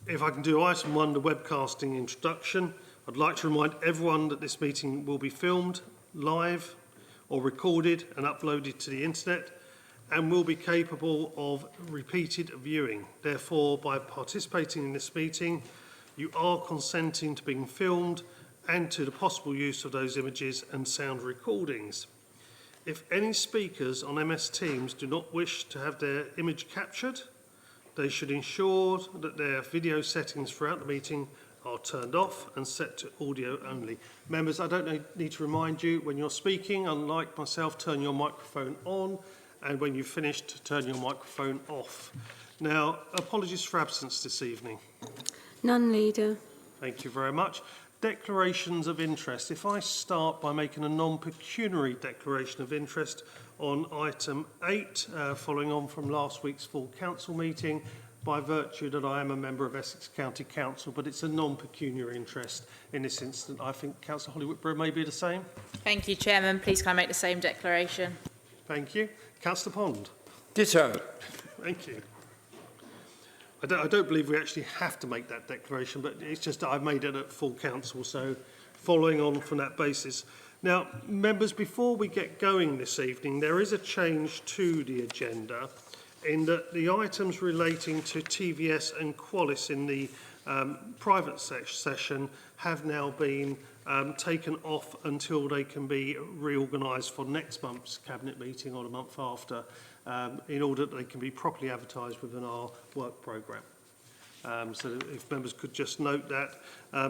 If I can do item 1, the webcasting introduction, I'd like to remind everyone that this meeting will be filmed live or recorded and uploaded to the internet and will be capable of repeated viewing. Therefore, by participating in this meeting, you are consenting to being filmed and to the possible use of those images and sound recordings. If any speakers on MS Teams do not wish to have their image captured, they should ensure that their video settings throughout the meeting are turned off and set to audio only. Members, I don't need to remind you, when you're speaking, unlike myself, turn your microphone on, and when you've finished, turn your microphone off. Now, apologies for absence this evening. None, Leader. Thank you very much. Declarations of interest. If I start by making a non-pecuniary declaration of interest on item 8, following on from last week's full council meeting, by virtue that I am a member of Essex County Council, but it's a non-pecuniary interest in this instance. I think Councillor Holly Whitbread may be the same. Thank you, Chairman. Please can I make the same declaration? Thank you. Councillor Pond. Ditto. Thank you. I don't believe we actually have to make that declaration, but it's just that I've made it at full council, so following on from that basis. Now, members, before we get going this evening, there is a change to the agenda in that the items relating to TVS and Qualis in the private session have now been taken off until they can be reorganised for next month's Cabinet meeting or the month after, in order that they can be properly advertised within our work programme. So if members could just note that.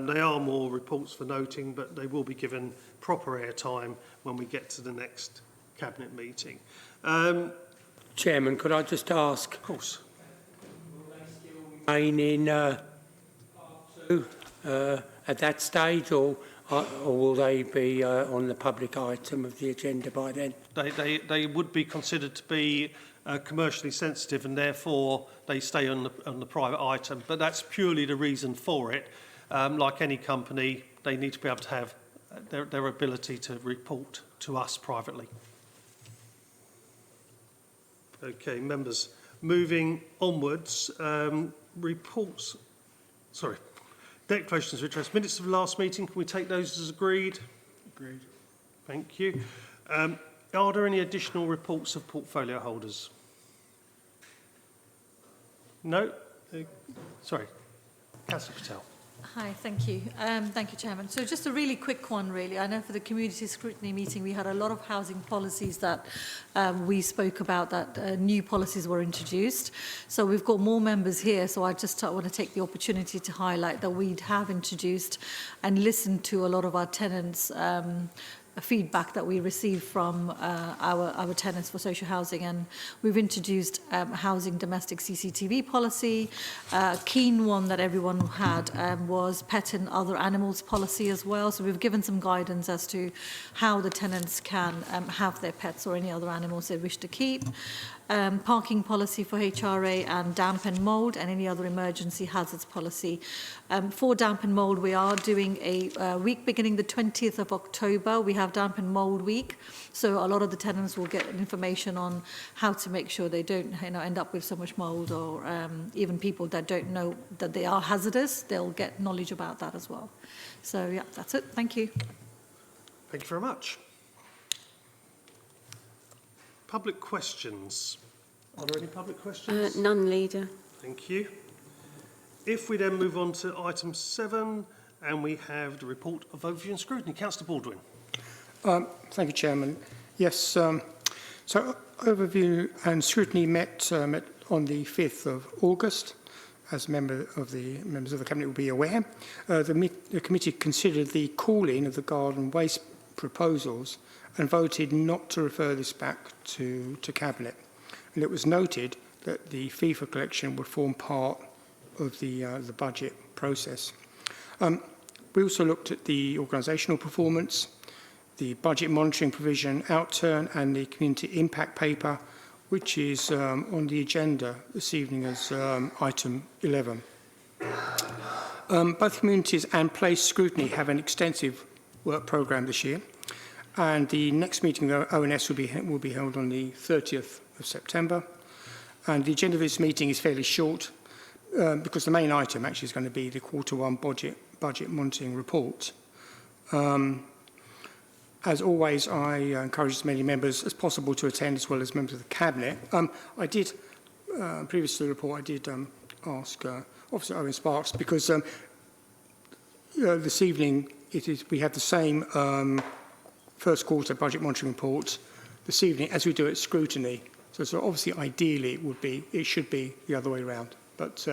They are more reports for noting, but they will be given proper airtime when we get to the next Cabinet meeting. Chairman, could I just ask? Of course. Will they still remain in part 2 at that stage, or will they be on the public item of the agenda by then? They would be considered to be commercially sensitive, and therefore they stay on the private item. But that's purely the reason for it. Like any company, they need to be able to have their ability to report to us privately. Okay, members, moving onwards, declarations of interest. Minutes of the last meeting, can we take those as agreed? Agreed. Thank you. Are there any additional reports of portfolio holders? No? Sorry, Councillor Patel. Hi, thank you. Thank you, Chairman. So just a really quick one, really. I know for the community scrutiny meeting, we had a lot of housing policies that we spoke about, that new policies were introduced. So we've got more members here, so I just want to take the opportunity to highlight that we have introduced and listened to a lot of our tenants' feedback that we received from our tenants for social housing, and we've introduced housing domestic CCTV policy. Keen one that everyone had was pet and other animals policy as well, so we've given some guidance as to how the tenants can have their pets or any other animals they wish to keep. Parking policy for HRA, and damp and mould and any other emergency hazards policy. For damp and mould, we are doing a week beginning the 20th of October. We have damp and mould week, so a lot of the tenants will get information on how to make sure they don't end up with so much mould, or even people that don't know that they are hazardous, they'll get knowledge about that as well. So yeah, that's it. Thank you. Thank you very much. Public questions. Are there any public questions? None, Leader. Thank you. If we then move on to item 7, and we have the report of overview and scrutiny. Councillor Baldwin. Thank you, Chairman. Yes, so overview and scrutiny met on the 5th of August. As members of the Cabinet will be aware, the committee considered the call-in of the garden waste proposals and voted not to refer this back to Cabinet. And it was noted that the fee for collection would form part of the budget process. We also looked at the organisational performance, the budget monitoring provision outturn, and the community impact paper, which is on the agenda this evening as item 11. Both communities and place scrutiny have an extensive work programme this year, and the next meeting of ONS will be held on the 30th of September. And the agenda of this meeting is fairly short, because the main item actually is going to be the Q1 budget monitoring report. As always, I encourage as many members as possible to attend, as well as members of the Cabinet. I did, previous to the report, I did ask Officer Owen Sparks, because this evening we have the same first quarter budget monitoring report this evening as we do at scrutiny. So obviously, ideally, it should be the other way around, but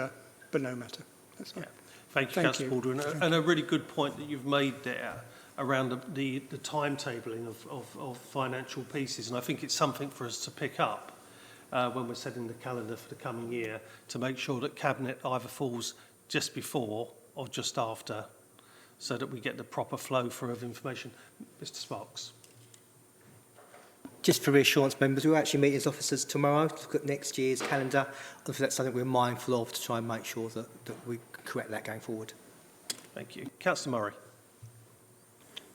no matter. That's fine. Yeah. Thank you, Councillor Baldwin. And a really good point that you've made there around the timetabling of financial pieces, and I think it's something for us to pick up when we're setting the calendar for the coming year, to make sure that Cabinet either falls just before or just after, so that we get the proper flow through of information. Mr. Sparks. Just for reassurance, members, we'll actually meet as officers tomorrow to look at next year's calendar. Obviously, that's something we're mindful of to try and make sure that we correct that going forward. Thank you. Councillor Murray.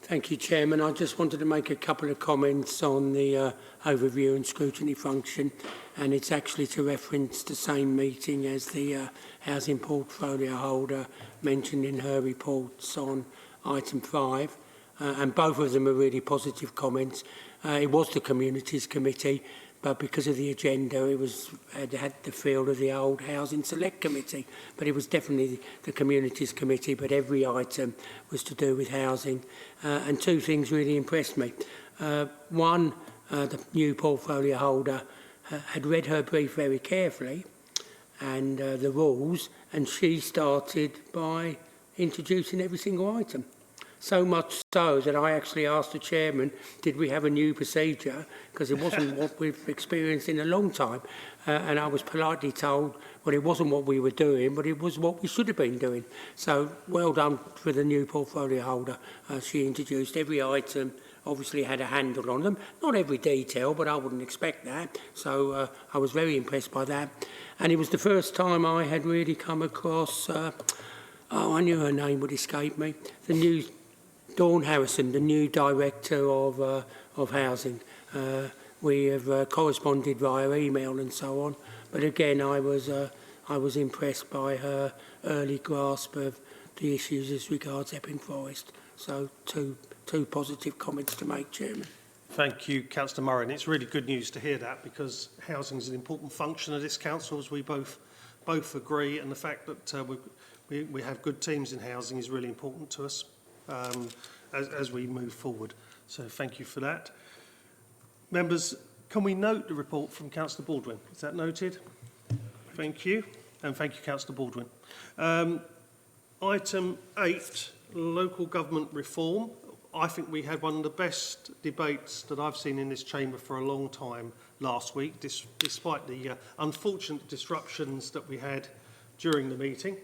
Thank you, Chairman. I just wanted to make a couple of comments on the overview and scrutiny function, and it's actually to reference the same meeting as the housing portfolio holder mentioned in her reports on item 5, and both of them are really positive comments. It was the Communities Committee, but because of the agenda, it had the feel of the old Housing Select Committee, but it was definitely the Communities Committee, but every item was to do with housing. And two things really impressed me. One, the new portfolio holder had read her brief very carefully and the rules, and she started by introducing every single item. So much so that I actually asked the chairman, did we have a new procedure? Because it wasn't what we've experienced in a long time. And I was politely told, well, it wasn't what we were doing, but it was what we should have been doing. So well done for the new portfolio holder. She introduced every item, obviously had a handle on them. Not every detail, but I wouldn't expect that. So I was very impressed by that. And it was the first time I had really come across, I knew her name would escape me, the new Dawn Harrison, the new director of housing. We have corresponded via email and so on, but again, I was impressed by her early grasp of the issues as regards Epping Forest. So two positive comments to make, Chairman. Thank you, Councillor Murray. And it's really good news to hear that, because housing is an important function of this council, as we both agree, and the fact that we have good teams in housing is really important to us. As we move forward. So thank you for that. Members, can we note the report from Councillor Baldwin? Is that noted? Thank you. And thank you, Councillor Baldwin. Item 8, local government reform. I think we had one of the best debates that I've seen in this chamber for a long time last week, despite the unfortunate disruptions that we had during the meeting.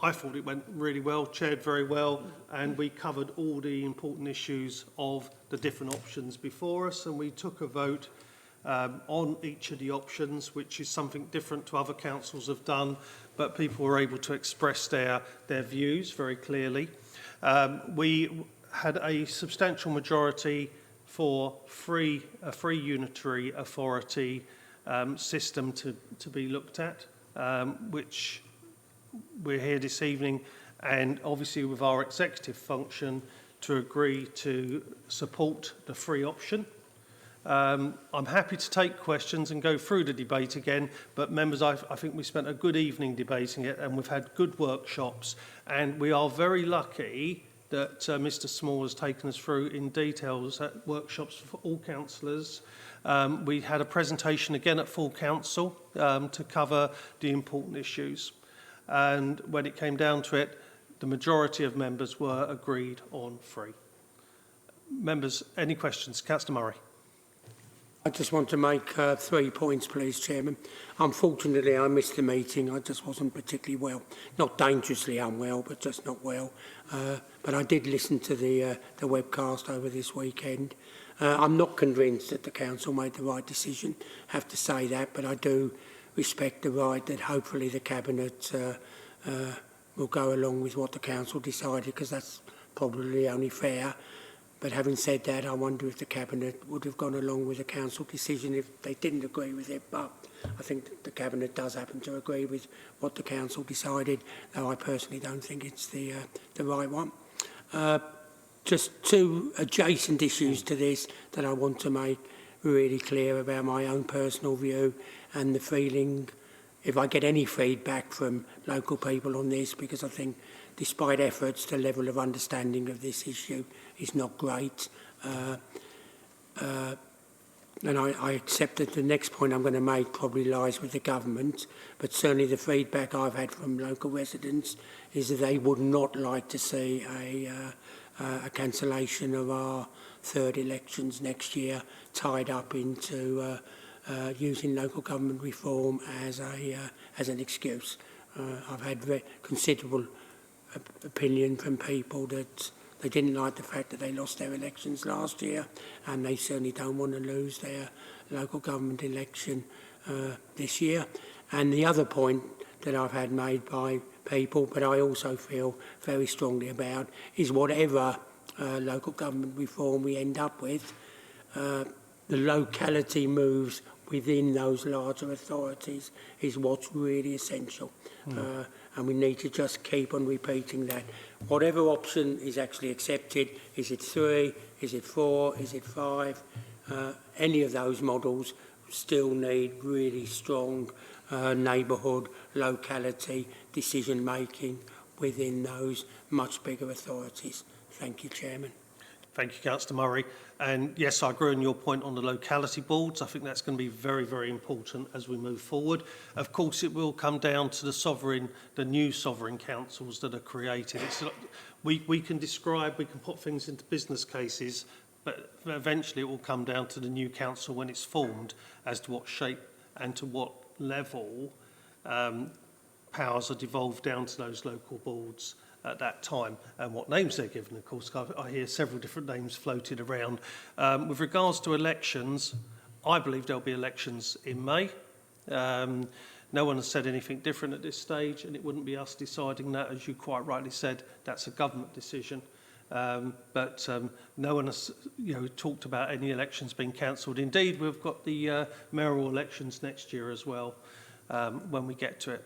I thought it went really well, chaired very well, and we covered all the important issues of the different options before us, and we took a vote on each of the options, which is something different to other councils have done, but people were able to express their views very clearly. We had a substantial majority for a free unitary authority system to be looked at, which we're here this evening, and obviously with our executive function to agree to support the free option. I'm happy to take questions and go through the debate again, but members, I think we spent a good evening debating it, and we've had good workshops, and we are very lucky that Mr Small has taken us through in details at workshops for all councillors. We had a presentation again at full council to cover the important issues. And when it came down to it, the majority of members were agreed on free. Members, any questions? Councillor Murray. I just want to make 3 points, please, Chairman. Unfortunately, I missed the meeting. I just wasn't particularly well. Not dangerously unwell, but just not well. But I did listen to the webcast over this weekend. I'm not convinced that the council made the right decision. I have to say that, but I do respect the right that hopefully the Cabinet will go along with what the council decided, because that's probably only fair. But having said that, I wonder if the Cabinet would have gone along with the Council decision if they didn't agree with it. But I think the Cabinet does happen to agree with what the Council decided, though I personally don't think it's the right one. Just two adjacent issues to this that I want to make really clear about my own personal view and the feeling, if I get any feedback from local people on this, because I think despite efforts, the level of understanding of this issue is not great. And I accept that the next point I'm going to make probably lies with the government, but certainly the feedback I've had from local residents is that they would not like to see a cancellation of our third elections next year tied up into using local government reform as an excuse. I've had considerable opinion from people that they didn't like the fact that they lost their elections last year, and they certainly don't want to lose their local government election this year. And the other point that I've had made by people, but I also feel very strongly about, is whatever local government reform we end up with, the locality moves within those larger authorities is what's really essential. And we need to just keep on repeating that. Whatever option is actually accepted, is it 3, is it 4, is it 5, any of those models still need really strong neighbourhood, locality, decision making within those much bigger authorities. Thank you, Chairman. Thank you, Councillor Murray. And yes, I agree on your point on the locality boards. I think that's going to be very, very important as we move forward. Of course, it will come down to the new sovereign councils that are created. We can put things into business cases, but eventually it will come down to the new council when it's formed as to what shape and to what level powers are devolved down to those local boards at that time, and what names they're given. Of course, I hear several different names floated around. With regards to elections, I believe there'll be elections in May. No one has said anything different at this stage, and it wouldn't be us deciding that. As you quite rightly said, that's a government decision. But no one has talked about any elections being cancelled. Indeed, we've got the mayoral elections next year as well, when we get to it.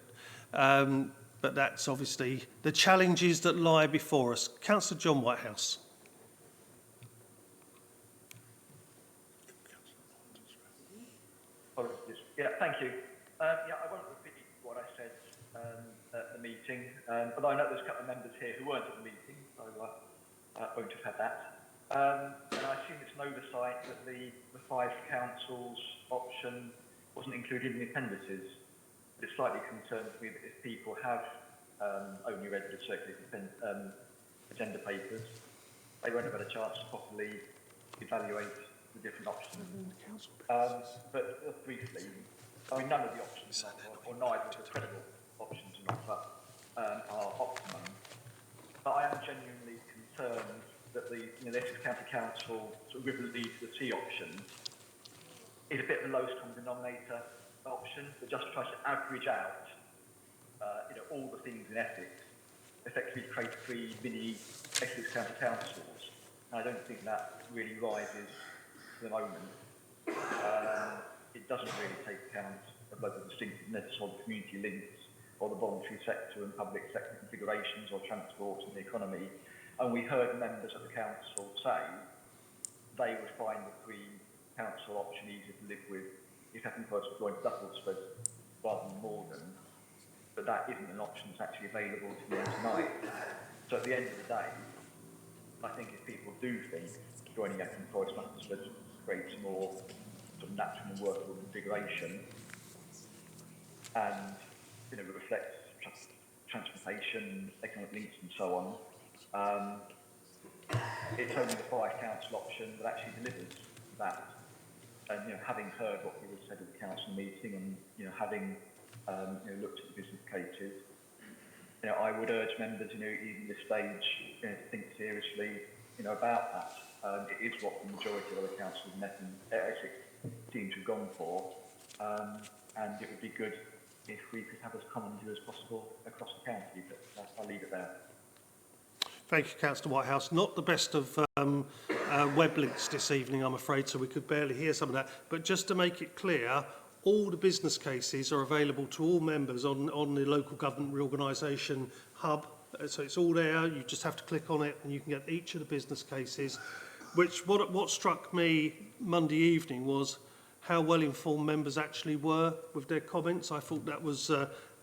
But that's obviously the challenges that lie before us. Councillor John Whitehouse. Yeah, thank you. I won't repeat what I said at the meeting, but I know there's a couple of members here who weren't at the meeting, so I won't have had that. And I assume it's an oversight that the 5 councils option wasn't included in the appendices. It slightly concerns me that if people have only read the circulated agenda papers, they won't have had a chance to properly evaluate the different options. But briefly, I mean, none of the options or neither of the credible options on offer are optimum. But I am genuinely concerned that the Essex County Council sort of with the lead to the C option is a bit of the lowest common denominator option that just tries to average out all the things in Essex, effectively create 3 mini Essex County Councils. And I don't think that really rises to the moment. It doesn't really take account of local distinctiveness or the community links or the voluntary sector and public sector configurations or transport and the economy. And we heard members of the council say they would find the 3 council option easier to live with if Epping was to join Duffelsford rather than Morgan, but that isn't an option that's actually available to them tonight. So at the end of the day, I think if people do think joining Epping Forest Duffelsford creates more sort of natural and workable configuration and reflects transportation, economic links and so on, it's only the 5 council option that actually delivers that. And having heard what people said at the council meeting, and having looked at the business cases, I would urge members, even this stage, to think seriously, about that. It is what the majority of other councils in Essex seem to have gone for, and it would be good if we could have as common view as possible across the county. But I'll leave it there. Thank you, Councillor Whitehouse. Not the best of web links this evening, I'm afraid, so we could barely hear some of that. But just to make it clear, all the business cases are available to all members on the local government reorganisation hub. So it's all there, you just have to click on it and you can get each of the business cases. What struck me Monday evening was how well informed members actually were with their comments. I thought that was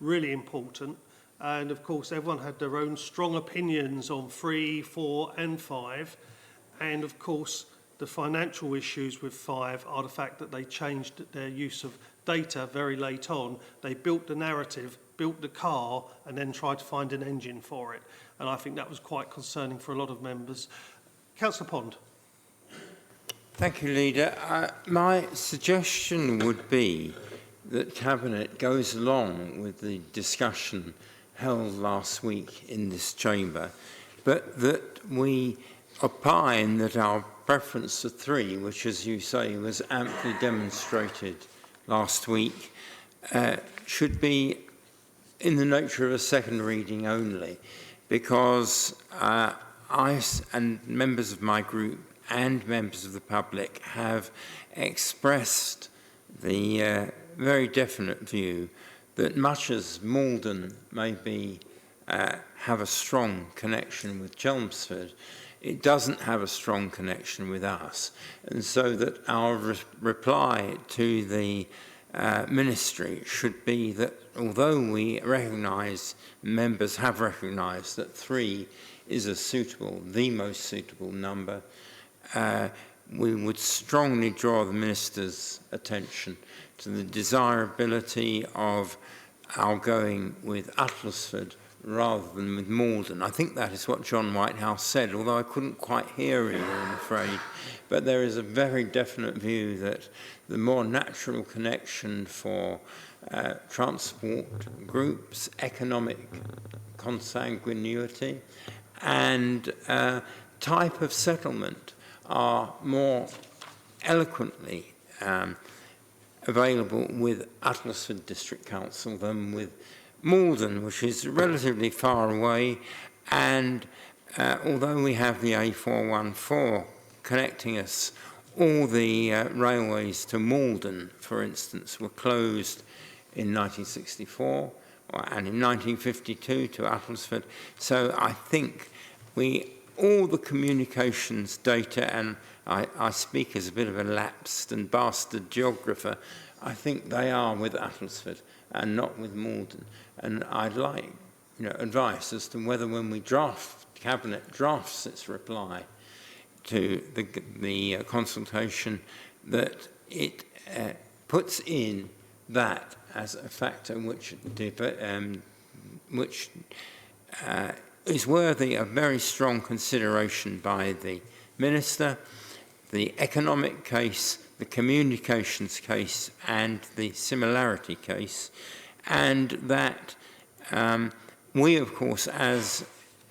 really important. And of course, everyone had their own strong opinions on 3, 4 and 5. And of course, the financial issues with 5 are the fact that they changed their use of data very late on. They built the narrative, built the car, and then tried to find an engine for it. And I think that was quite concerning for a lot of members. Councillor Pond. Thank you, Leader. My suggestion would be that Cabinet goes along with the discussion held last week in this chamber, but that we opine that our preference to 3, which, as you say, was amply demonstrated last week, should be in the nature of a second reading only, because I and members of my group and members of the public have expressed the very definite view that much as Malden may have a strong connection with Chelmsford, it doesn't have a strong connection with us. And so that our reply to the ministry should be that although we recognise, members have recognised that 3 is the most suitable number, we would strongly draw the Minister's attention to the desirability of our going with Uttlesford rather than with Malden. I think that is what John Whitehouse said, although I couldn't quite hear him, I'm afraid. But there is a very definite view that the more natural connection for transport groups, economic consanguinity, and type of settlement are more eloquently available with Uttlesford District Council than with Malden, which is relatively far away, and although we have the A414 connecting us, all the railways to Malden, for instance, were closed in 1964 and in 1952 to Uttlesford. So I think all the communications data, and I speak as a bit of a lapsed and bastard geographer, I think they are with Uttlesford and not with Malden. And I'd like advice as to whether when we Cabinet drafts its reply to the consultation, that it puts in that as a factor which is worthy of very strong consideration by the Minister, the economic case, the communications case, and the similarity case, and that we, of course, as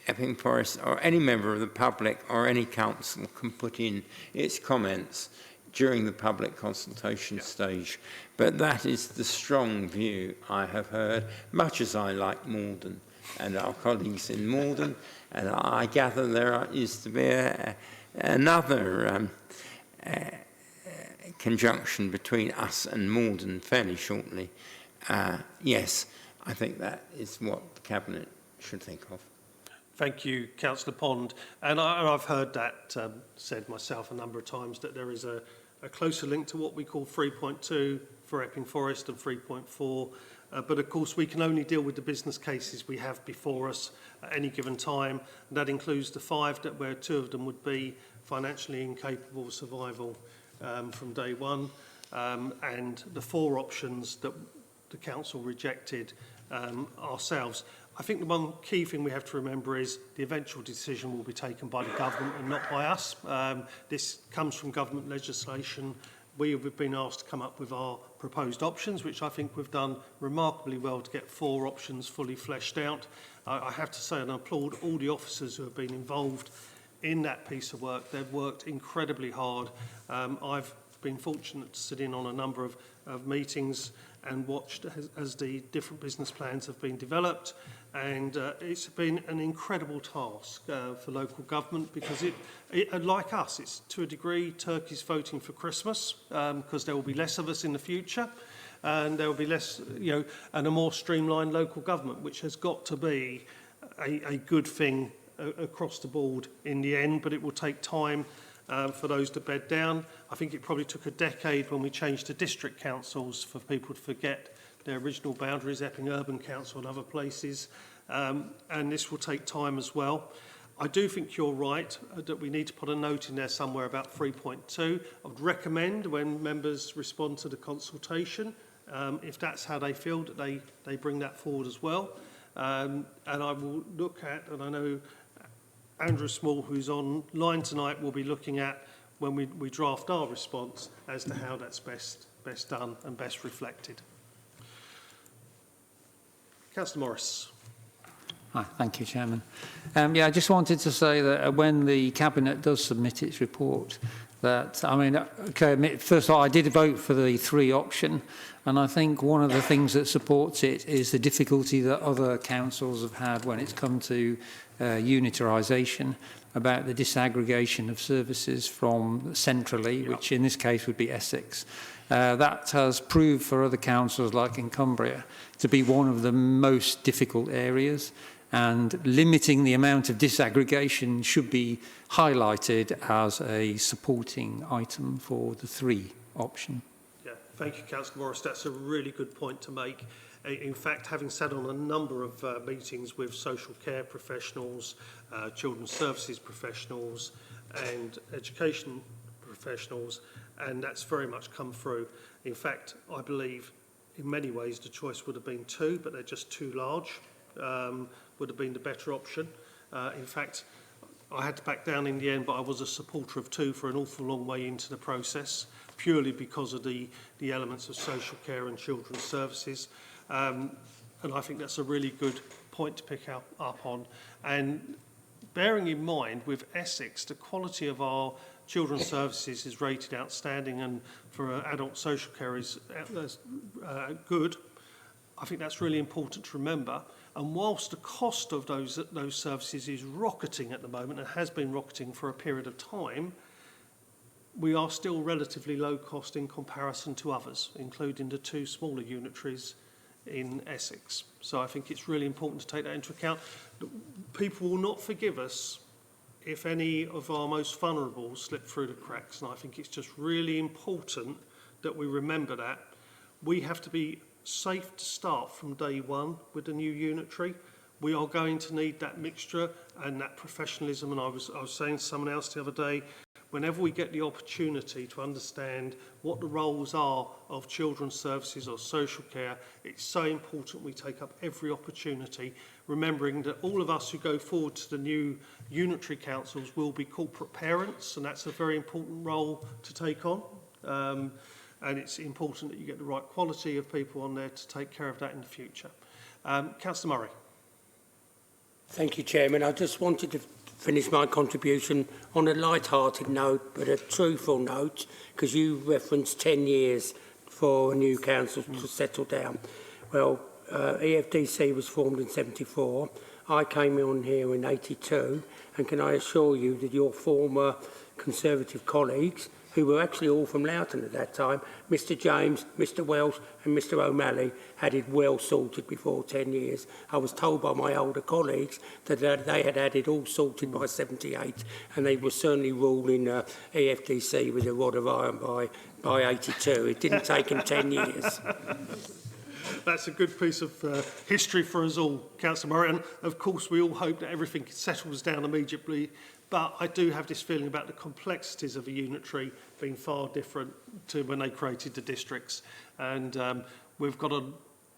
Epping Forest or any member of the public or any council can put in its comments during the public consultation stage. But that is the strong view I have heard, much as I like Malden and our colleagues in Malden, and I gather there is to be another conjunction between us and Malden fairly shortly. Yes, I think that is what the Cabinet should think of. Thank you, Councillor Pond. And I've heard that said myself a number of times, that there is a closer link to what we call 3.2 for Epping Forest and 3.4. But of course, we can only deal with the business cases we have before us at any given time. And that includes the 5 where 2 of them would be financially incapable of survival from day one, and the 4 options that the council rejected ourselves. I think the one key thing we have to remember is the eventual decision will be taken by the government and not by us. This comes from government legislation. We have been asked to come up with our proposed options, which I think we've done remarkably well to get 4 options fully fleshed out. I have to say, and I applaud all the officers who have been involved in that piece of work. They've worked incredibly hard. I've been fortunate to sit in on a number of meetings and watched as the different business plans have been developed. And it's been an incredible task for local government because like us, it's to a degree Turkey's voting for Christmas because there will be less of us in the future and there will be less, and a more streamlined local government, which has got to be a good thing across the board in the end, but it will take time for those to bed down. I think it probably took a decade when we changed to district councils for people to forget their original boundaries, Epping Urban Council and other places, and this will take time as well. I do think you're right that we need to put a note in there somewhere about 3.2. I would recommend when members respond to the consultation, if that's how they feel, that they bring that forward as well. And I will look at, and I know Andrew Small, who's online tonight, will be looking at when we draft our response as to how that's best done and best reflected. Councillor Morris. Hi, thank you, Chairman. I just wanted to say that when the Cabinet does submit its report, that, first of all, I did vote for the 3 option, and I think one of the things that supports it is the difficulty that other councils have had when it's come to unitarisation, about the disaggregation of services from centrally, which in this case would be Essex. That has proved for other councils like in Cumbria to be one of the most difficult areas, and limiting the amount of disaggregation should be highlighted as a supporting item for the 3 option. Yeah, thank you, Councillor Morris. That's a really good point to make. In fact, having sat on a number of meetings with social care professionals, children's services professionals and education professionals, and that's very much come through. In fact, I believe in many ways the choice would have been 2, but they're just too large, would have been the better option. In fact, I had to back down in the end, but I was a supporter of 2 for an awful long way into the process, purely because of the elements of social care and children's services. And I think that's a really good point to pick up on. And bearing in mind, with Essex, the quality of our children's services is rated outstanding, and for adult social care is good. I think that's really important to remember. And whilst the cost of those services is rocketing at the moment and has been rocketing for a period of time, we are still relatively low cost in comparison to others, including the 2 smaller unitaries in Essex. So I think it's really important to take that into account. People will not forgive us if any of our most vulnerable slip through the cracks, and I think it's just really important that we remember that. We have to be safe to start from day one with the new unitary. We are going to need that mixture and that professionalism, and I was saying to someone else the other day, whenever we get the opportunity to understand what the roles are of children's services or social care, it's so important we take up every opportunity, remembering that all of us who go forward to the new unitary councils will be corporate parents, and that's a very important role to take on. And it's important that you get the right quality of people on there to take care of that in the future. Councillor Murray. Thank you, Chairman. I just wanted to finish my contribution on a light-hearted note, but a truthful note, because you referenced 10 years for a new council to settle down. Well, EFDC was formed in 74. I came on here in 82, and can I assure you that your former Conservative colleagues, who were actually all from Loughton at that time, Mr James, Mr Welsh and Mr O'Malley, had it well sorted before 10 years. I was told by my older colleagues that they had had it all sorted by 78, and they were certainly ruling EFDC with a rod of iron by 82. It didn't take them 10 years. That's a good piece of history for us all, Councillor Murray, and of course we all hope that everything settles down immediately. But I do have this feeling about the complexities of a unitary being far different to when they created the districts. And we've got a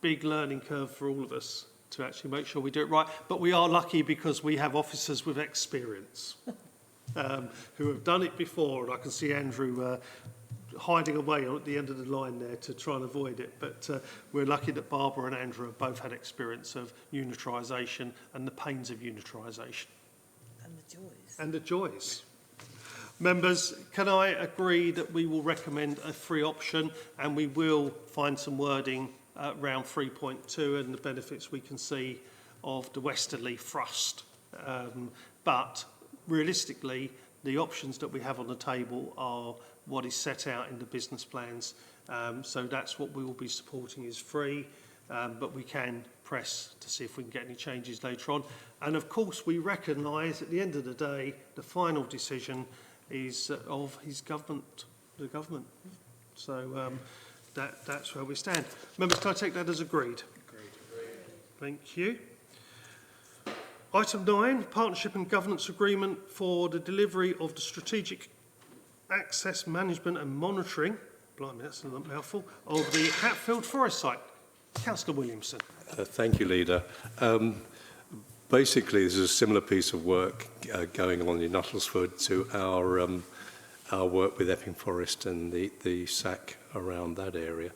big learning curve for all of us to actually make sure we do it right. But we are lucky because we have officers with experience who have done it before. And I can see Andrew hiding away at the end of the line there to try and avoid it. But we're lucky that Barbara and Andrew have both had experience of unitarisation and the pains of unitarisation. And the joys. Members, can I agree that we will recommend a 3 option, and we will find some wording around 3.2 and the benefits we can see of the westerly thrust. But realistically, the options that we have on the table are what is set out in the business plans. So that's what we will be supporting is free, but we can press to see if we can get any changes later on. And of course, we recognise at the end of the day, the final decision is of his government, the government. So that's where we stand. Members, can I take that as agreed? Agreed. Thank you. Item 9, Partnership and Governance Agreement for the delivery of the Strategic Access Management and Monitoring, blimey, that's a mouthful, of the Hatfield Forest site. Councillor Williamson. Thank you, Leader. Basically, there's a similar piece of work going on in Uttlesford to our work with Epping Forest and the SAC around that area.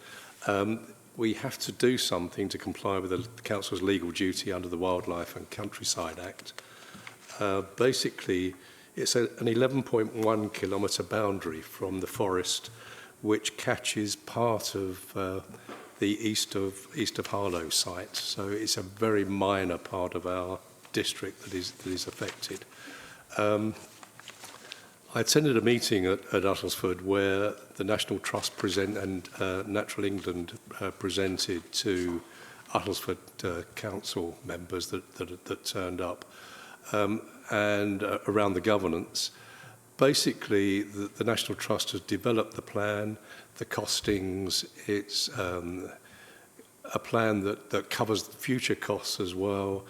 We have to do something to comply with the Council's legal duty under the Wildlife and Countryside Act. Basically, it's an 11.1 kilometre boundary from the forest, which catches part of the east of Harlow site. So it's a very minor part of our district that is affected. I attended a meeting at Uttlesford where the National Trust and Natural England presented to Uttlesford Council members that turned up, and around the governance. Basically, the National Trust has developed the plan, the costings. It's a plan that covers the future costs as well.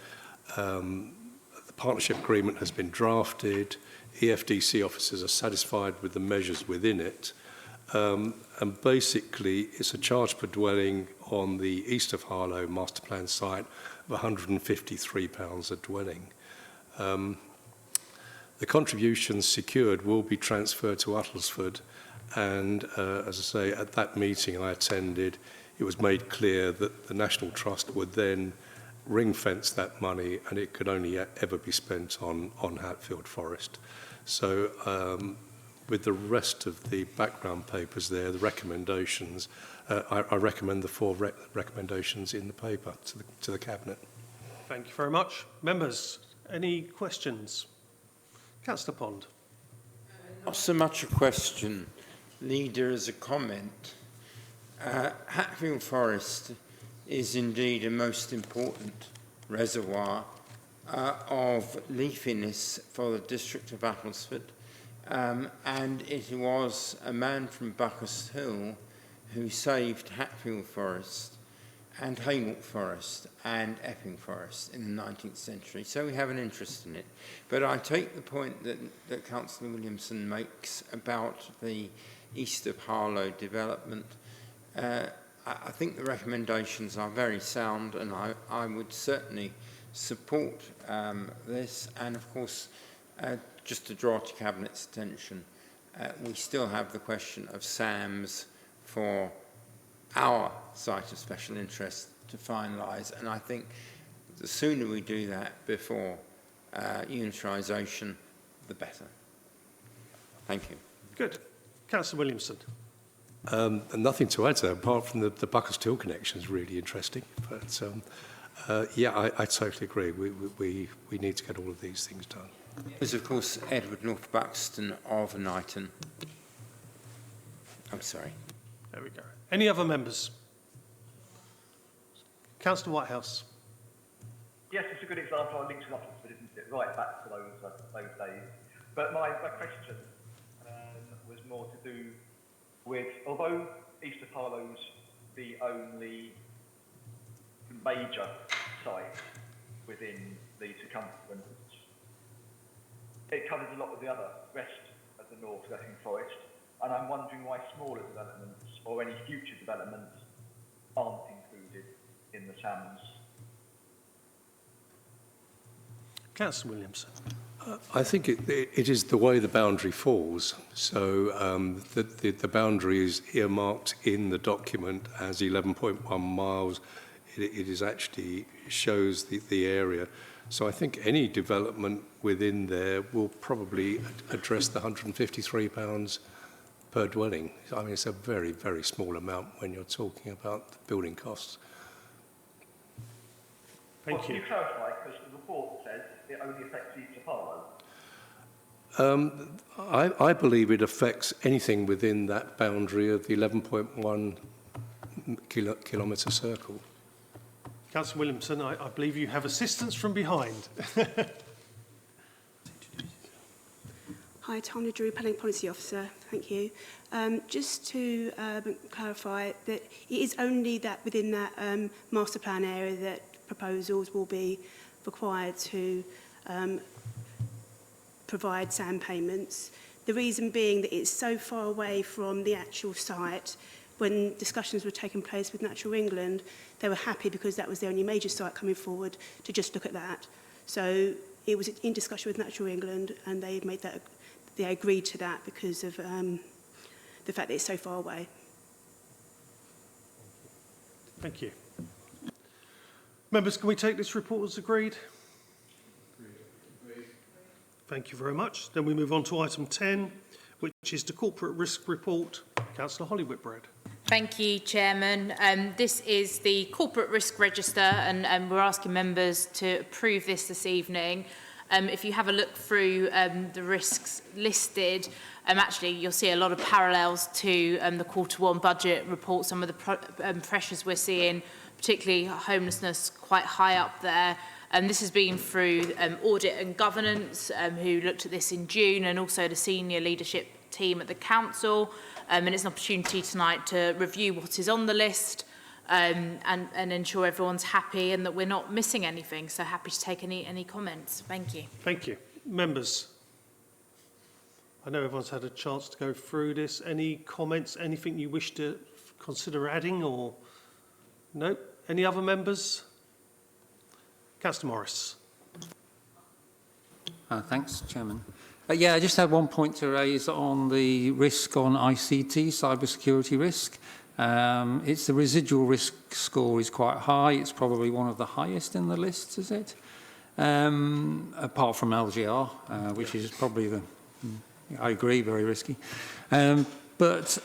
The partnership agreement has been drafted. EFDC officers are satisfied with the measures within it. And basically, it's a charge per dwelling on the east of Harlow master plan site of £153 a dwelling. The contributions secured will be transferred to Uttlesford, and as I say, at that meeting I attended, it was made clear that the National Trust would then ring-fence that money, and it could only ever be spent on Hatfield Forest. So with the rest of the background papers there, the recommendations, I recommend the 4 recommendations in the paper to the Cabinet. Thank you very much. Members, any questions? Councillor Pond. Not so much a question, Leader, as a comment. Hatfield Forest is indeed a most important reservoir of leafiness for the district of Uttlesford, and it was a man from Buckhurst Hill who saved Hatfield Forest and Haymont Forest and Epping Forest in the 19th century, so we have an interest in it. But I take the point that Councillor Williamson makes about the east of Harlow development. I think the recommendations are very sound, and I would certainly support this. And of course, just to draw to Cabinet's attention, we still have the question of SAMs for our site of special interest to finalise, and I think the sooner we do that before unitarisation, the better. Thank you. Good. Councillor Williamson. And nothing to add to that, apart from the Buckhurst Hill connection is really interesting. But yeah, I totally agree. We need to get all of these things done. There's, of course, Edward North Buxton of Knighton. I'm sorry. There we go. Any other members? Councillor Whitehouse. Yes, it's a good example. I linked to Uttlesford, isn't it? Right back to those days. But my question was more to do with, although east of Harlow's the only major site within the circumference, it covers a lot of the other rest of the North Epping Forest, and I'm wondering why smaller developments or any future developments aren't included in the SAMs. Councillor Williamson. I think it is the way the boundary falls. So the boundary is earmarked in the document as 11.1 miles. It is actually shows the area. So I think any development within there will probably address the £153 per dwelling. I mean, it's a very, very small amount when you're talking about the building costs. Thank you. Can you clarify? only affects East Apollo? I believe it affects anything within that boundary of the 11.1 kilometre circle. Councillor Williamson, I believe you have assistance from behind. Hi, Tanya Drew, Planning Policy Officer. Thank you. Just to clarify that it is only that within that master plan area that proposals will be required to provide SAM payments. The reason being that it's so far away from the actual site. When discussions were taking place with Natural England, they were happy because that was the only major site coming forward to just look at that. So it was in discussion with Natural England, and they made that. They agreed to that because of the fact that it's so far away. Thank you. Members, can we take this report as agreed? Agreed. Thank you very much. Then we move on to item 10, which is the corporate risk report. Councillor Holly Whitbread. Thank you, Chairman. This is the corporate risk register, and we're asking members to approve this evening. If you have a look through the risks listed, actually you'll see a lot of parallels to the Q1 budget report. Some of the pressures we're seeing, particularly homelessness, quite high up there. This has been through audit and governance, who looked at this in June, and also the senior leadership team at the council. And it's an opportunity tonight to review what is on the list, and ensure everyone's happy and that we're not missing anything. So happy to take any comments. Thank you. Thank you. Members, I know everyone's had a chance to go through this. Any comments, anything you wish to consider adding or no? Any other members? Councillor Morris. Thanks, Chairman. Yeah, I just had one point to raise on the risk on ICT, cybersecurity risk. It's the residual risk score is quite high. It's probably one of the highest in the list, is it? Apart from LGR, which is probably the, I agree, very risky. But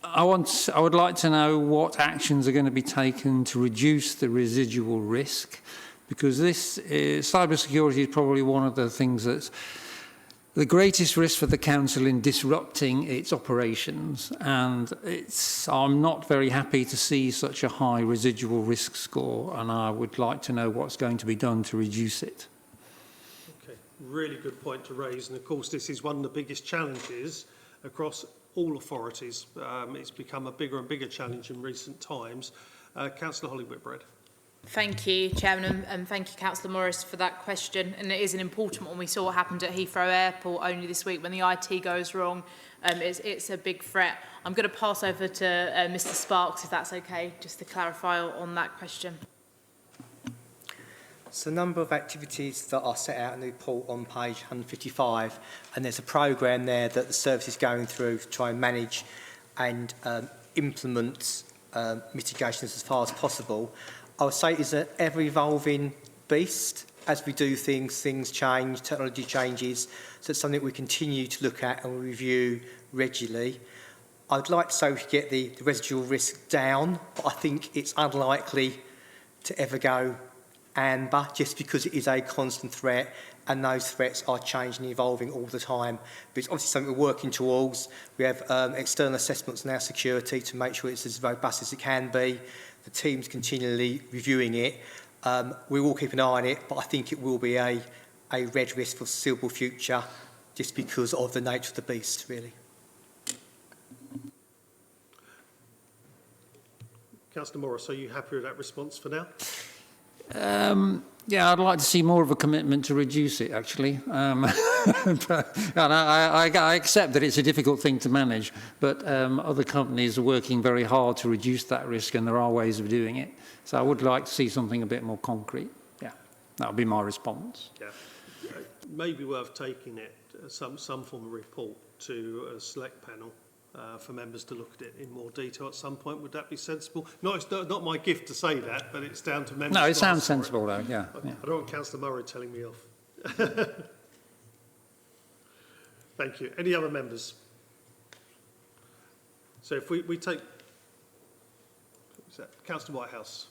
I would like to know what actions are going to be taken to reduce the residual risk, because this cybersecurity is probably one of the things that's the greatest risk for the council in disrupting its operations, and I'm not very happy to see such a high residual risk score, and I would like to know what's going to be done to reduce it. Okay, really good point to raise, and of course this is one of the biggest challenges across all authorities. It's become a bigger and bigger challenge in recent times. Councillor Holly Whitbread. Thank you, Chairman, and thank you, Councillor Morris, for that question. And it is an important one. We saw what happened at Heathrow Airport only this week when the IT goes wrong. It's a big threat. I'm going to pass over to Mr. Sparks, if that's okay, just to clarify on that question. So a number of activities that are set out in the report on page 155, and there's a programme there that the service is going through to try and manage and implement mitigations as far as possible. I would say it's an ever-evolving beast. As we do things, things change, technology changes, so it's something we continue to look at and review regularly. I'd like to say we could get the residual risk down, but I think it's unlikely to ever go amber, just because it is a constant threat, and those threats are changing and evolving all the time. But it's obviously something we're working towards. We have external assessments on our security to make sure it's as robust as it can be. The team's continually reviewing it. We will keep an eye on it, but I think it will be a red risk for the foreseeable future, just because of the nature of the beast, really. Councillor Morris, are you happy with that response for now? Yeah, I'd like to see more of a commitment to reduce it, actually. And I accept that it's a difficult thing to manage, but other companies are working very hard to reduce that risk, and there are ways of doing it. So I would like to see something a bit more concrete. Yeah, that would be my response. Yeah, maybe worth taking it, some form of report to a select panel for members to look at it in more detail at some point. Would that be sensible? No, it's not my gift to say that, but it's down to members. No, it sounds sensible, though, yeah. I don't want Councillor Murray telling me off. Thank you. Any other members? So if we take... Councillor Whitehouse.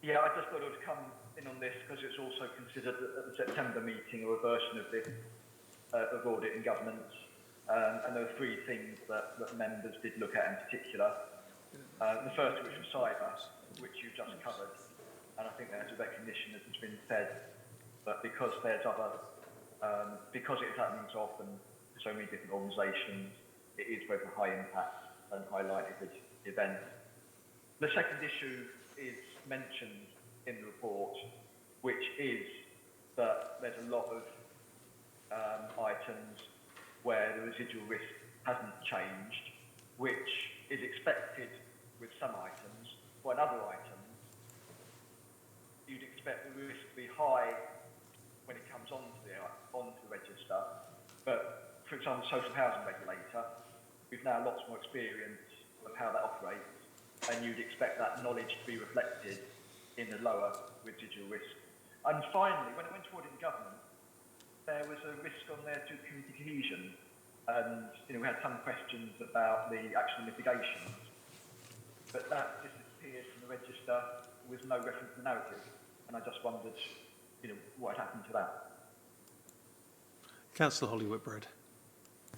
Yeah, I just thought it would come in on this because it's also considered at the September meeting or a version of this of audit and governance. And there were three things that members did look at in particular. The first of which was cyber, which you've just covered. And I think there's a recognition, as has been said, that because there's other, because it's happening so often, so many different organisations, it is both a high impact and high likelihood event. The second issue is mentioned in the report, which is that there's a lot of items where the residual risk hasn't changed, which is expected with some items, but in other items, you'd expect the risk to be high when it comes onto the register. But, for example, social housing regulator, we've now lots more experience of how that operates, and you'd expect that knowledge to be reflected in the lower residual risk. And finally, when it went to audit and government, there was a risk on there to community cohesion, and we had some questions about the actual mitigations, but that disappeared from the register with no reference to the narrative, and I just wondered, what had happened to that. Councillor Holly-Whitbread.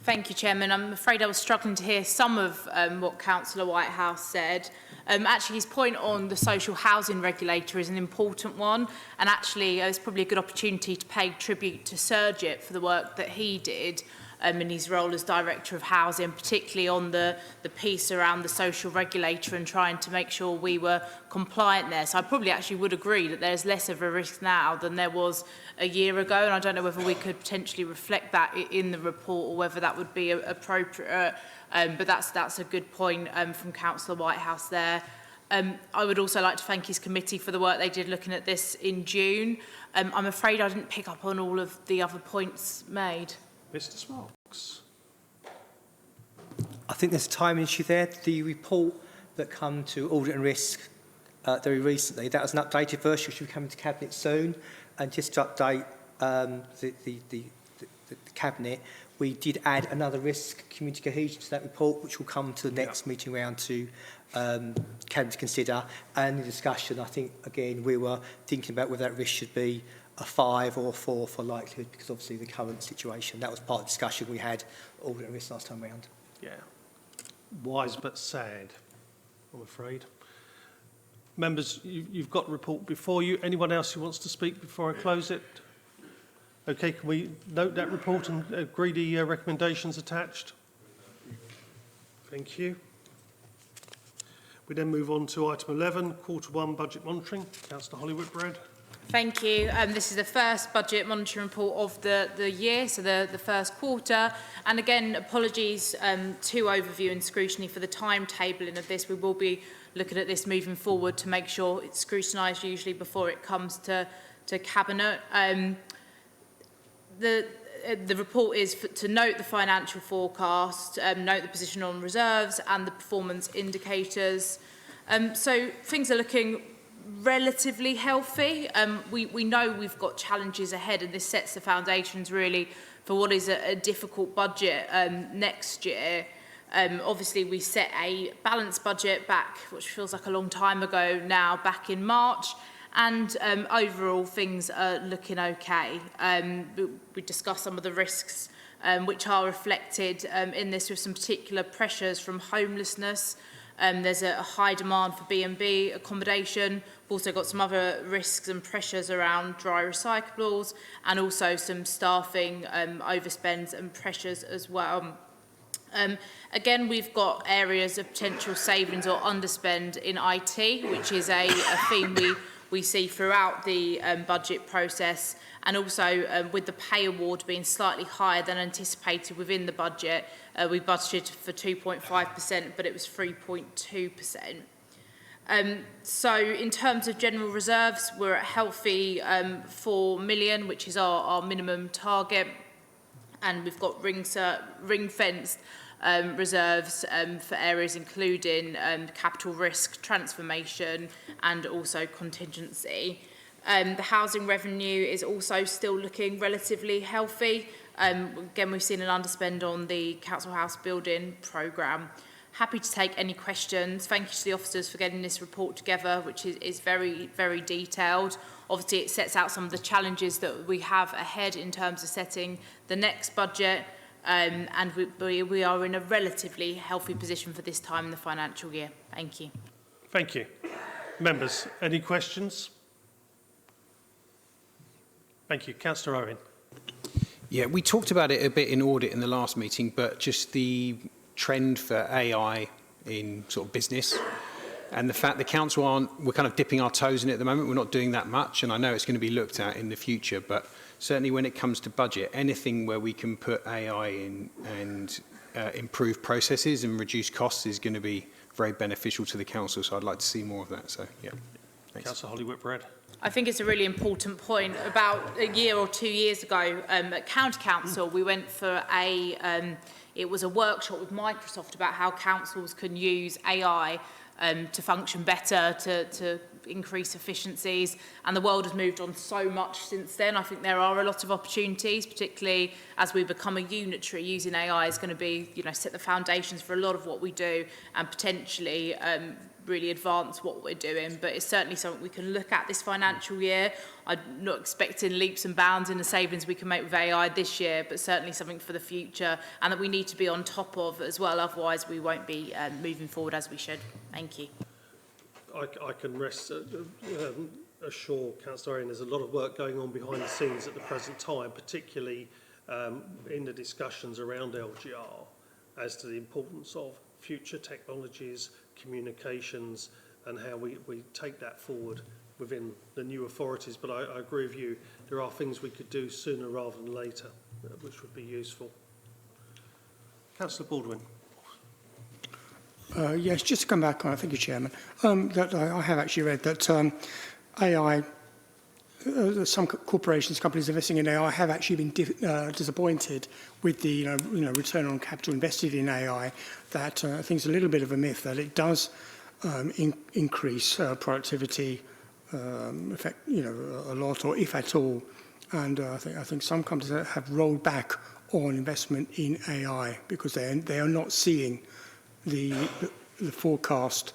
Thank you, Chairman. I'm afraid I was struggling to hear some of what Councillor Whitehouse said. Actually, his point on the social housing regulator is an important one, and actually it's probably a good opportunity to pay tribute to Surjit for the work that he did in his role as Director of Housing, particularly on the piece around the social regulator and trying to make sure we were compliant there. So I probably actually would agree that there's less of a risk now than there was a year ago, and I don't know whether we could potentially reflect that in the report or whether that would be appropriate, but that's a good point from Councillor Whitehouse there. I would also like to thank his committee for the work they did looking at this in June. I'm afraid I didn't pick up on all of the other points made. Mr. Sparks. I think there's a timing issue there. The report that come to Audit and Risk very recently, that was an updated version which will be coming to Cabinet soon. And just to update the Cabinet, we did add another risk, community cohesion, to that report, which will come to the next meeting round to Cabinet to consider. And the discussion, I think, again, we were thinking about whether that risk should be a 5 or a 4 for likelihood, because obviously the current situation, that was part of the discussion we had Audit and Risk last time round. Yeah. Wise but sad, I'm afraid. Members, you've got the report before you. Anyone else who wants to speak before I close it? Okay, can we note that report and agree the recommendations attached? Thank you. We then move on to item 11, Q1 budget monitoring. Councillor Holly-Whitbread. Thank you. This is the first budget monitoring report of the year, so the first quarter. And again, apologies to Overview and Scrutiny for the timetabling of this. We will be looking at this moving forward to make sure it's scrutinised usually before it comes to Cabinet. The report is to note the financial forecast, note the position on reserves and the performance indicators. So things are looking relatively healthy. We know we've got challenges ahead, and this sets the foundations really for what is a difficult budget next year. Obviously, we set a balanced budget back, which feels like a long time ago now, back in March, and overall things are looking okay. We discussed some of the risks which are reflected in this, with some particular pressures from homelessness. There's a high demand for B&B accommodation. We've also got some other risks and pressures around dry recyclables, and also some staffing overspends and pressures as well. Again, we've got areas of potential savings or underspend in IT, which is a theme we see throughout the budget process, and also with the pay award being slightly higher than anticipated within the budget. We budgeted for 2.5%, but it was 3.2%. So in terms of general reserves, we're at a healthy 4 million, which is our minimum target, and we've got ring-fenced reserves for areas including capital risk, transformation, and also contingency. The housing revenue is also still looking relatively healthy. Again, we've seen an underspend on the council house building programme. Happy to take any questions. Thank you to the officers for getting this report together, which is very, very detailed. Obviously, it sets out some of the challenges that we have ahead in terms of setting the next budget, and we are in a relatively healthy position for this time in the financial year. Thank you. Thank you. Members, any questions? Thank you. Councillor Owen. Yeah, we talked about it a bit in audit in the last meeting, but just the trend for AI in sort of business and the fact the council we're kind of dipping our toes in it at the moment. We're not doing that much, and I know it's going to be looked at in the future, but certainly when it comes to budget, anything where we can put AI in and improve processes and reduce costs is going to be very beneficial to the council, so I'd like to see more of that. So, yeah. Thanks. Councillor Holly Whitbread. I think it's a really important point. About a year or 2 years ago at County Council, we went for it was a workshop with Microsoft about how councils can use AI to function better, to increase efficiencies, and the world has moved on so much since then. I think there are a lot of opportunities, particularly as we become a unitary. Using AI is going to be, set the foundations for a lot of what we do, and potentially really advance what we're doing. But it's certainly something we can look at this financial year. I'm not expecting leaps and bounds in the savings we can make with AI this year, but certainly something for the future, and that we need to be on top of as well. Otherwise, we won't be moving forward as we should. Thank you. I can assure Councillor Owen there's a lot of work going on behind the scenes at the present time, particularly in the discussions around LGR as to the importance of future technologies, communications, and how we take that forward within the new authorities. But I agree with you, there are things we could do sooner rather than later, which would be useful. Councillor Baldwin. Yes, just to come back on, thank you, Chairman, that I have actually read that AI, some corporations, companies investing in AI have actually been disappointed with the return on capital invested in AI. That I think is a little bit of a myth, that it does increase productivity, effect, a lot, or if at all. And I think some companies have rolled back on investment in AI because they are not seeing the forecast,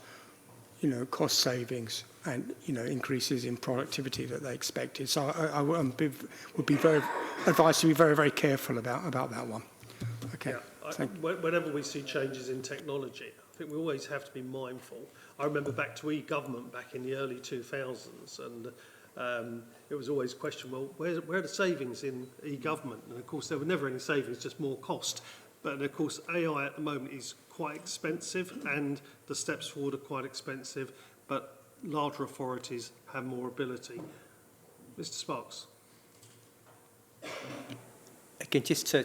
cost savings and increases in productivity that they expected. So I would be very advised to be very, very careful about that one. Okay. Yeah, whenever we see changes in technology, I think we always have to be mindful. I remember back to e-government back in the early 2000s, and it was always questioned, well, where are the savings in e-government? And of course, there were never any savings, just more cost. But of course, AI at the moment is quite expensive, and the steps forward are quite expensive, but larger authorities have more ability. Mr. Sparks. Again, just to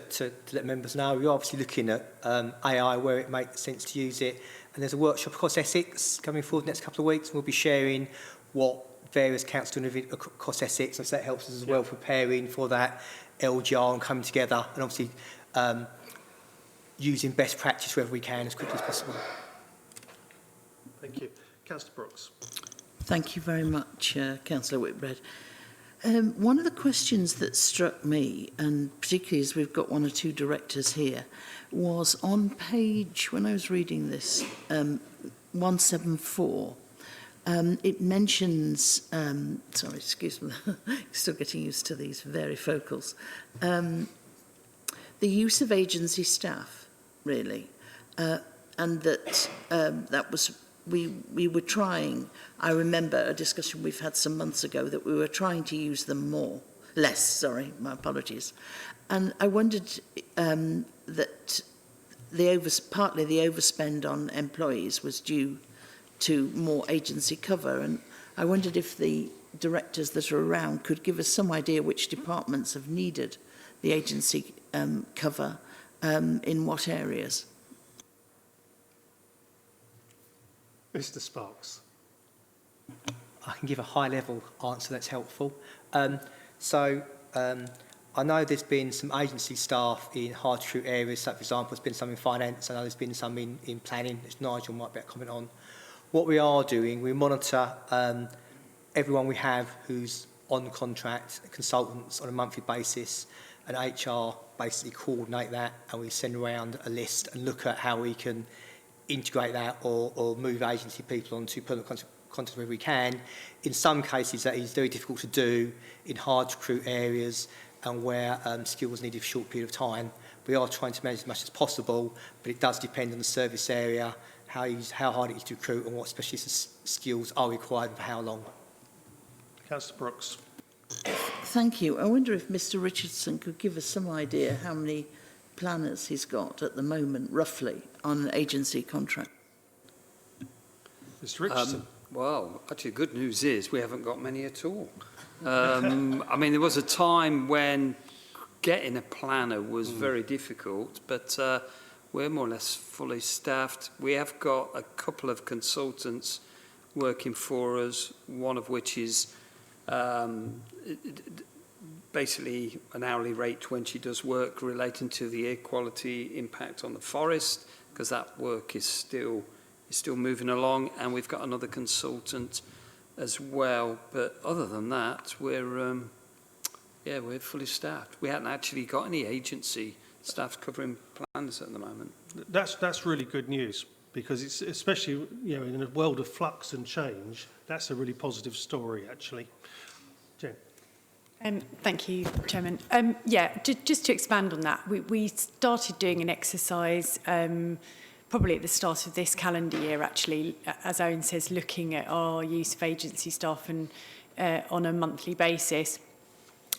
let members know, we're obviously looking at AI, where it makes sense to use it. And there's a workshop across Essex coming forward the next couple of weeks, and we'll be sharing what various councils do across Essex, and so that helps us as well preparing for that LGR and coming together, and obviously using best practice wherever we can as quickly as possible. Thank you. Councillor Brooks. Thank you very much, Councillor Whitbread. One of the questions that struck me, and particularly as we've got one or two directors here, was on page, when I was reading this, 174, it mentions, sorry, excuse me, still getting used to these varifocals, the use of agency staff, really, and that that was, we were trying, I remember a discussion we've had some months ago that we were trying to use them less, sorry, my apologies. And I wondered that partly the overspend on employees was due to more agency cover, and I wondered if the directors that are around could give us some idea which departments have needed the agency cover in what areas. Mr. Sparks. I can give a high-level answer that's helpful. I know there's been some agency staff in hard-to-recruit areas. So, for example, there's been some in finance. I know there's been some in planning, which Nigel might be able to comment on. What we are doing, we monitor everyone we have who's on contract, consultants on a monthly basis, and HR basically coordinate that, and we send around a list and look at how we can integrate that or move agency people onto permanent content where we can. In some cases, that is very difficult to do in hard-to-recruit areas and where skills needed for a short period of time. We are trying to manage as much as possible, but it does depend on the service area, how hard it is to recruit and what specialist skills are required and for how long. Councillor Brooks. Thank you. I wonder if Mr Richardson could give us some idea how many planners he's got at the moment, roughly, on an agency contract. Mr Richardson. Well, actually, the good news is we haven't got many at all. I mean, there was a time when getting a planner was very difficult, but we're more or less fully staffed. We have got a couple of consultants working for us, one of which is basically an hourly rate when she does work relating to the air quality impact on the forest, because that work is still moving along, and we've got another consultant as well. But other than that, we're fully staffed. We haven't actually got any agency staff covering plans at the moment. That's really good news, because it's especially in a world of flux and change. That's a really positive story, actually. Jen. Thank you, Chairman. Just to expand on that, we started doing an exercise probably at the start of this calendar year, actually, as Owen says, looking at our use of agency staff and on a monthly basis.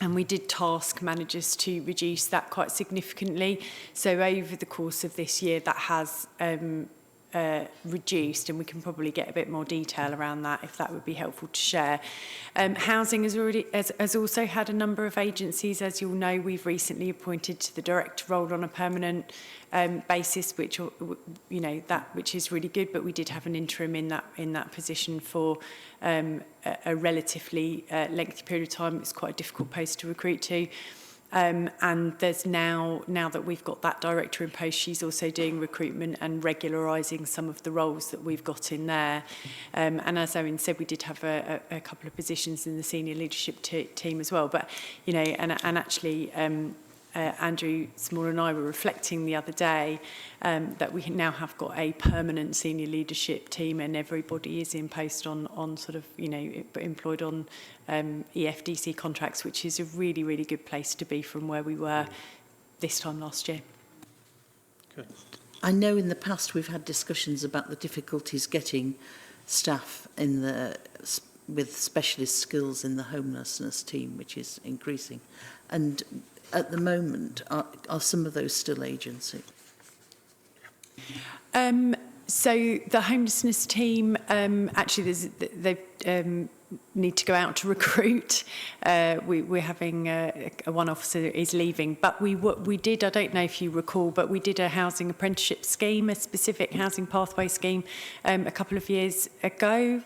And we did task managers to reduce that quite significantly. So over the course of this year, that has reduced, and we can probably get a bit more detail around that if that would be helpful to share. Housing has also had a number of agencies. As you'll know, we've recently appointed to the director role on a permanent basis, which which is really good. But we did have an interim in that position for a relatively lengthy period of time. It's quite a difficult post to recruit to. And there's now that we've got that director in post, she's also doing recruitment and regularising some of the roles that we've got in there. And as Owen said, we did have a couple of positions in the senior leadership team as well. But, and actually, Andrew Small and I were reflecting the other day that we now have got a permanent senior leadership team, and everybody is in post on sort of, employed on EFDC contracts, which is a really, really good place to be from where we were this time last year. Good. I know in the past we've had discussions about the difficulties getting staff with specialist skills in the homelessness team, which is increasing. And at the moment, are some of those still agency? So the homelessness team, actually, they need to go out to recruit. We're having one officer is leaving, but we did. I don't know if you recall, but we did a housing apprenticeship scheme, a specific housing pathway scheme, a couple of years ago.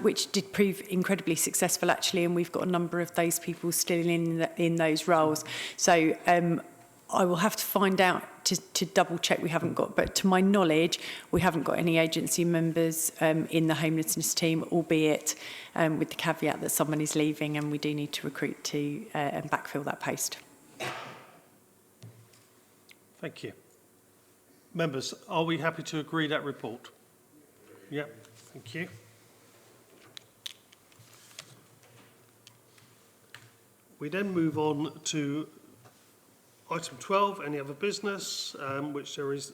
Which did prove incredibly successful, actually, and we've got a number of those people still in those roles. So I will have to find out to double check. We haven't got, but to my knowledge, we haven't got any agency members in the homelessness team, albeit with the caveat that someone is leaving, and we do need to recruit to and backfill that post. Thank you. Members, are we happy to agree that report? Yeah, thank you. We then move on to item 12, any other business, which there is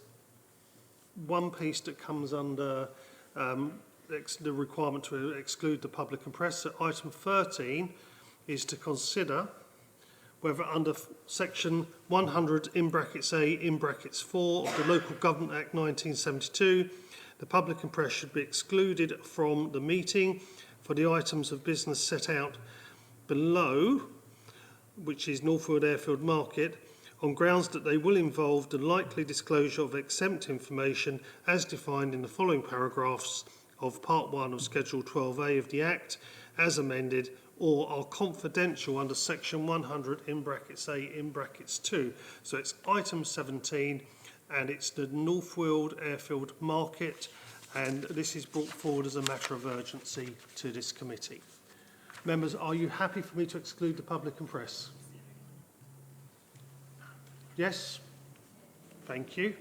one piece that comes under the requirement to exclude the public and press. So item 13 is to consider whether under section 100 (A) 4 of the Local Government Act 1972, the public and press should be excluded from the meeting for the items of business set out below, which is Northfield Airfield Market, on grounds that they will involve the likely disclosure of exempt information as defined in the following paragraphs of Part 1 of Schedule 12A of the Act, as amended, or are confidential under Section 100 (A) 2. So it's item 17, and it's the Northfield Airfield Market, and this is brought forward as a matter of urgency to this committee. Members, are you happy for me to exclude the public and press? Yes? Thank you.